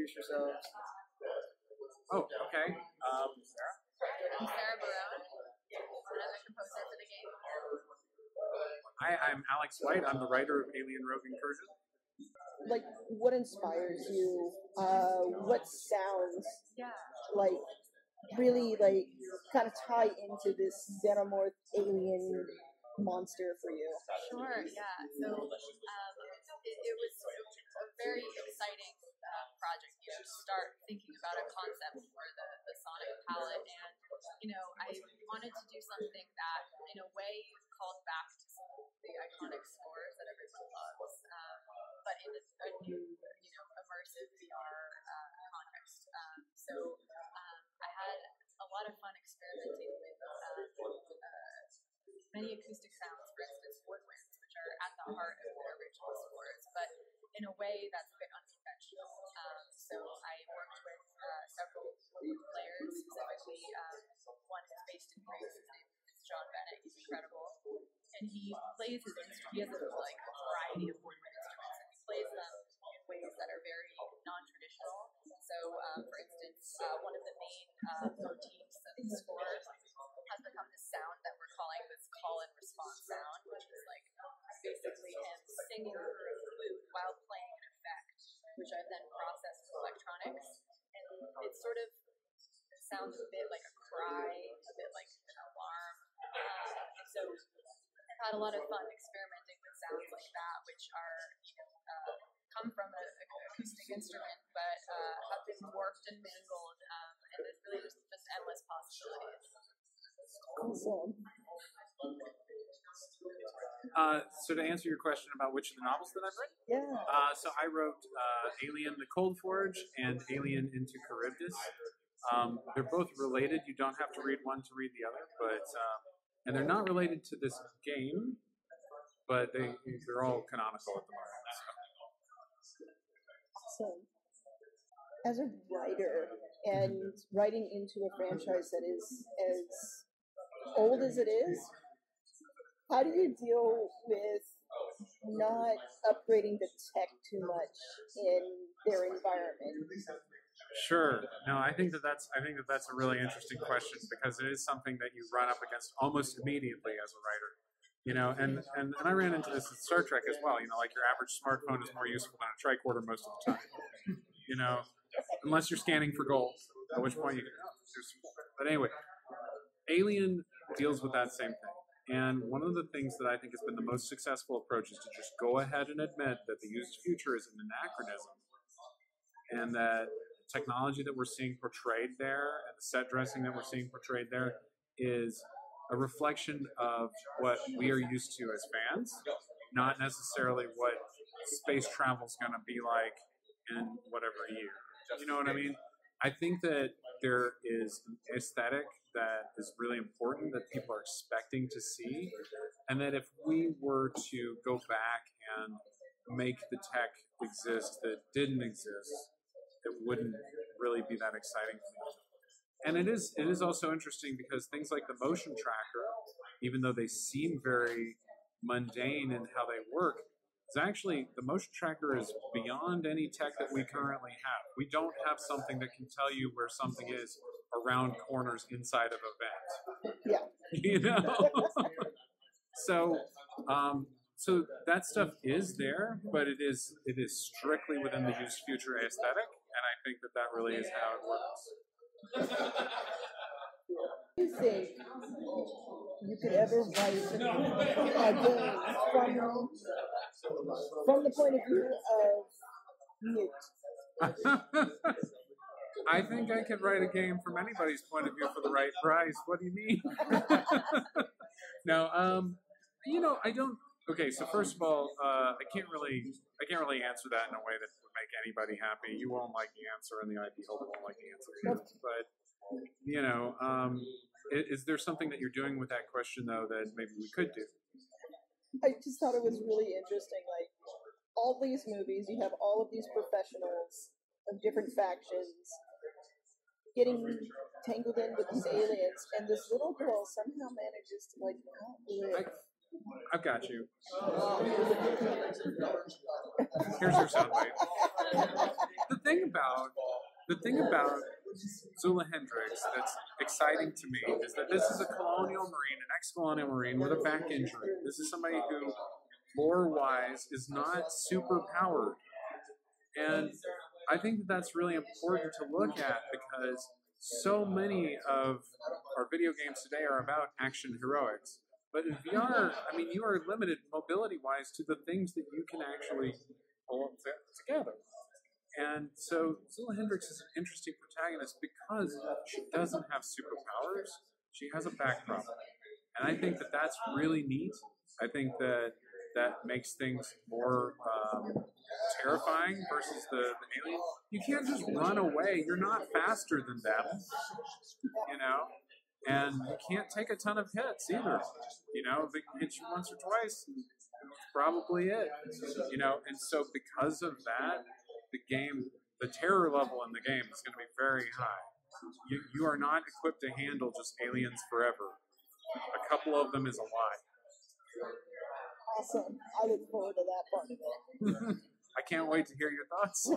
introduce yourselves. Oh, okay. Sarah? I'm Sara Barone. I'm the composer for the game. Hi, I'm Alex White. I'm the writer of Alien Rogue Incursion. Like, what inspires you? What sounds like really like kind of tie into this xenomorph alien monster for you? Sure, yeah. So it was a very exciting project. You know, start thinking about a concept for the sonic palette, and I wanted to do something that, in a way, called back to some of the iconic scores that everyone loves, but in a new, immersive VR context. So I had a lot of fun experimenting with many acoustic sounds, for instance, woodwinds, which are at the heart of the original scores, but in a way that's a bit unconventional. So I worked with several woodwind players, specifically one who's based in Greece. His name is John Bennett. He's incredible, and he plays his instruments. He has a variety of woodwind instruments, and he plays them in ways that are very non-traditional. So, for instance, one of the main motifs of the score has become this sound that we're calling this call and response sound, which is like basically him singing through a flute while playing an effect, which I've then processed with electronics, and it sort of sounds a bit like a cry, a bit like an alarm. So I've had a lot of fun experimenting with sounds like that, which are, come from an acoustic instrument, but have been warped and mangled, and there's really just endless possibilities. Awesome. So to answer your question about which of the novels that I've written, so I wrote Alien: The Cold Forge and Alien into Charybdis. They're both related. You don't have to read one to read the other, but and they're not related to this game, but they're all canonical at the moment. So, as a writer and writing into a franchise that is as old as it is, how do you deal with not upgrading the tech too much in their environment? Sure. No, I think that's a really interesting question, because it is something that you run up against almost immediately as a writer. And I ran into this in Star Trek as well. Like your average smartphone is more useful than a tricorder most of the time. Unless you're scanning for gold, at which point you can do some. But anyway, Alien deals with that same thing. And one of the things that I think has been the most successful approach is to just go ahead and admit that the used future is an anachronism, and that the technology that we're seeing portrayed there and the set dressing that we're seeing portrayed there is a reflection of what we are used to as fans, not necessarily what space travel is going to be like in whatever year. You know what I mean? I think that there is an aesthetic that is really important that people are expecting to see, and that if we were to go back and make the tech exist that didn't exist, it wouldn't really be that exciting for me. And it is also interesting because things like the motion tracker, even though they seem very mundane in how they work, is actually, the motion tracker is beyond any tech that we currently have. We don't have something that can tell you where something is around corners inside of a vent. Yeah. So that stuff is there, but it is strictly within the used future aesthetic, and I think that really is how it works. Do you think you could ever write a game from the point of view of mute? I think I could write a game from anybody's point of view for the right price. What do you mean? No, I don't. Okay, so first of all, I can't really answer that in a way that would make anybody happy. You won't like the answer, and the IP holder won't like the answer either. But is there something that you're doing with that question though that maybe we could do? I just thought it was really interesting. Like, all these movies, you have all of these professionals of different factions getting tangled in with these aliens, and this little girl somehow manages to not live. I've got you. Here's your soundbite. The thing about Zula Hendricks that's exciting to me is that this is a colonial marine, an ex-colonial marine with a back injury. This is somebody who, lore-wise, is not super powered. And I think that that's really important to look at because so many of our video games today are about action heroics. But in VR, I mean, you are limited mobility-wise to the things that you can actually pull together. And so Zilla Hendricks is an interesting protagonist because she doesn't have superpowers. She has a back problem. And I think that that's really neat. I think that makes things more terrifying versus the alien. You can't just run away. You're not faster than them, you know? And you can't take a ton of hits either. You know, if it hits you once or twice, that's probably it. You know, and so because of that, the terror level in the game is going to be very high. You are not equipped to handle just aliens forever. A couple of them is a lot. Awesome. I look forward to that part of it. I can't wait to hear your thoughts.